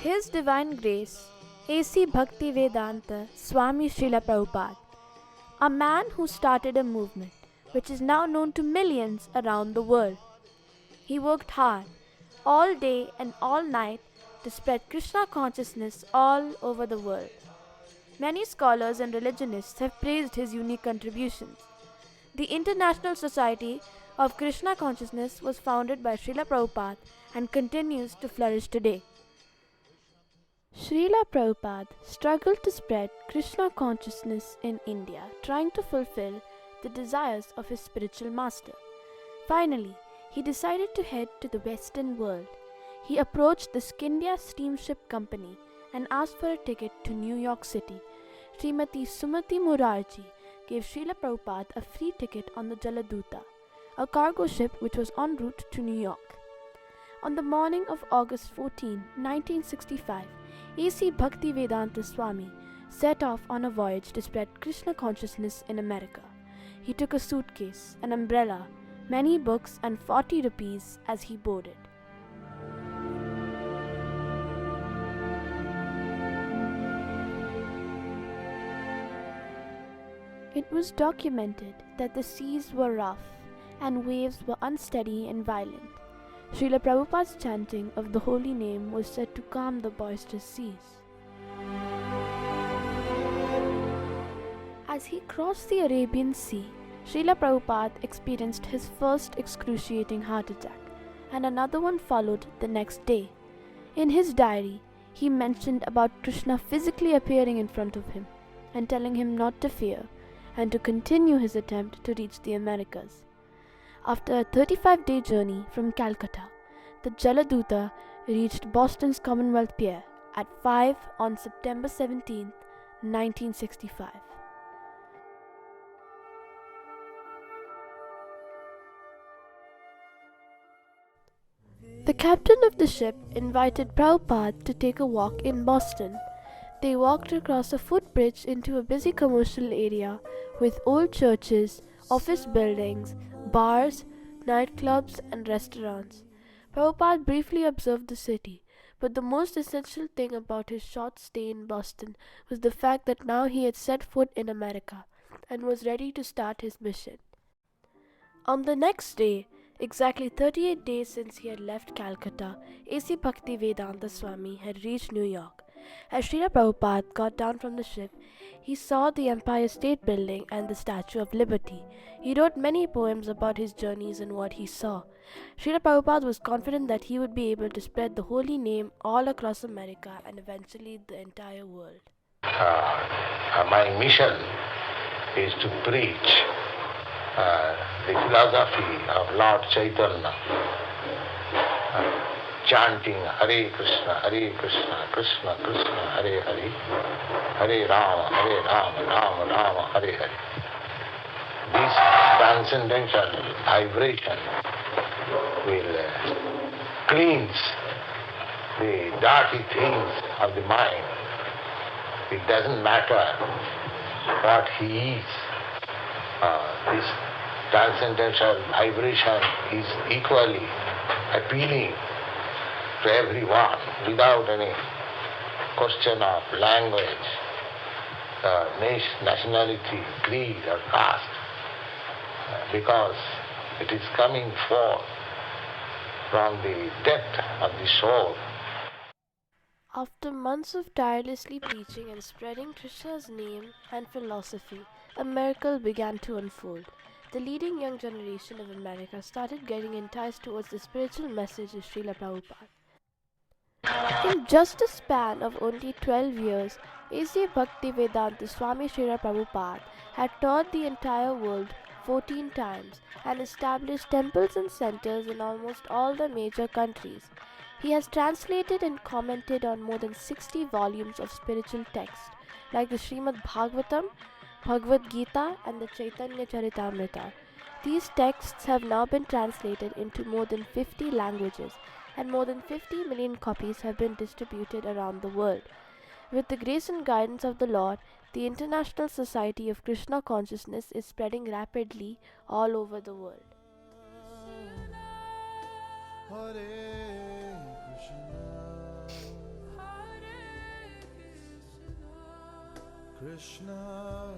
His Divine Grace, A.C. Bhakivedanta Swami Srila Prabhupad, a man who started a movement which is now known to millions around the world. He worked hard, all day and all night, to spread Krishna consciousness all over the world. Many scholars and religionists have praised his unique contributions. The International Society of Krishna Consciousness was founded by Srila Prabhupada and continues to flourish today. Srila Prabhupada struggled to spread Krishna consciousness in India, trying to fulfill the desires of his spiritual master. Finally, he decided to head to the Western world. He approached the Scindia Steamship Company and asked for a ticket to New York City. Srimati Sumati Murarji gave Srila Prabhupada a free ticket on the Jaladuta, a cargo ship which was en route to New York. On the morning of August 14, 1965, A.C. Bhakivedanta Swami set off on a voyage to spread Krishna consciousness in America. He took a suitcase, an umbrella, many books and 40 rupees as he boarded. It was documented that the seas were rough and waves were unsteady and violent. Srila Prabhupada's chanting of the holy name was said to calm the boisterous seas. As he crossed the Arabian Sea, Srila Prabhupada experienced his first excruciating heart attack, and another one followed the next day. In his diary, he mentioned about Krishna physically appearing in front of him and telling him not to fear and to continue his attempt to reach the Americas. After a 35-day journey from Calcutta, the Jaladuta reached Boston's Commonwealth Pier at 5 on September 17, 1965. The captain of the ship invited Prabhupada to take a walk in Boston. They walked across a footbridge into a busy commercial area with old churches, office buildings, bars, nightclubs and restaurants. Prabhupada briefly observed the city, but the most essential thing about his short stay in Boston was the fact that now he had set foot in America and was ready to start his mission. On the next day, exactly 38 days since he had left Calcutta, A.C. Bhakivedanta Swami had reached New York. As Srila Prabhupada got down from the ship, he saw the Empire State Building and the Statue of Liberty. He wrote many poems about his journeys and what he saw. Srila Prabhupada was confident that he would be able to spread the holy name all across America and eventually the entire world. My mission is to preach the philosophy of Lord Chaitanya, chanting Hare Krishna, Krishna Krishna, Hare Hare, Hare Rama, Rama Rama, Hare Hare. This transcendental vibration will cleanse the dirty things of the mind. It doesn't matter what he is. This transcendental vibration is equally appealing to everyone without any question of language, nationality, creed or caste, because it is coming forth from the depth of the soul. After months of tirelessly preaching and spreading Krishna's name and philosophy, a miracle began to unfold. The leading young generation of America started getting enticed towards the spiritual message of Srila Prabhupada. In just a span of only 12 years, A.C. Bhakivedanta Swami Srila Prabhupada had toured the entire world 14 times and established temples and centers in almost all the major countries. He has translated and commented on more than 60 volumes of spiritual texts like the Srimad Bhagavatam, Bhagavad Gita and the Chaitanya Charitamrita. These texts have now been translated into more than 50 languages and more than 50 million copies have been distributed around the world. With the grace and guidance of the Lord, the International Society of Krishna Consciousness is spreading rapidly all over the world. Hare Krishna, Krishna Krishna.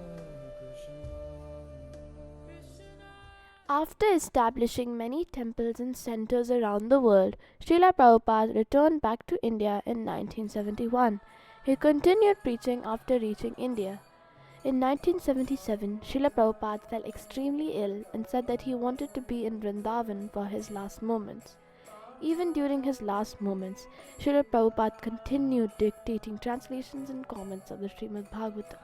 After establishing many temples and centers around the world, Srila Prabhupada returned back to India in 1971. He continued preaching after reaching India. In 1977, Srila Prabhupada fell extremely ill and said that he wanted to be in Vrindavan for his last moments. Even during his last moments, Srila Prabhupada continued dictating translations and comments of the Srimad Bhagavatam.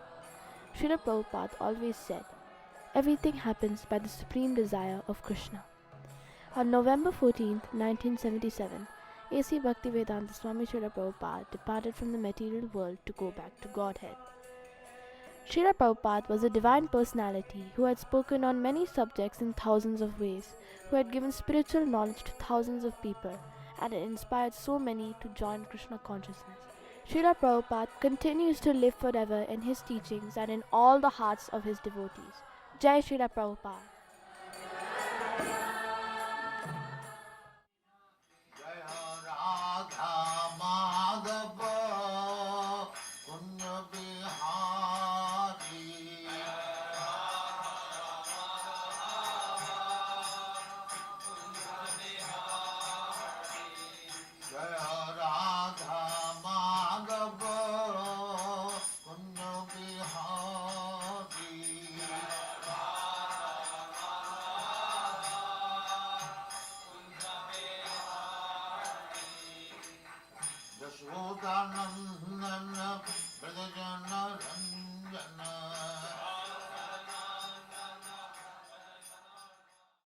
Srila Prabhupada always said, everything happens by the supreme desire of Krishna. On November 14, 1977, A.C. Bhakivedanta Swami Srila Prabhupada departed from the material world to go back to Godhead. Srila Prabhupada was a divine personality who had spoken on many subjects in thousands of ways, who had given spiritual knowledge to thousands of people, and had inspired so many to join Krishna consciousness. Srila Prabhupada continues to live forever in his teachings and in all the hearts of his devotees. Jai Srila Prabhupada. Yashodanandana Pradajana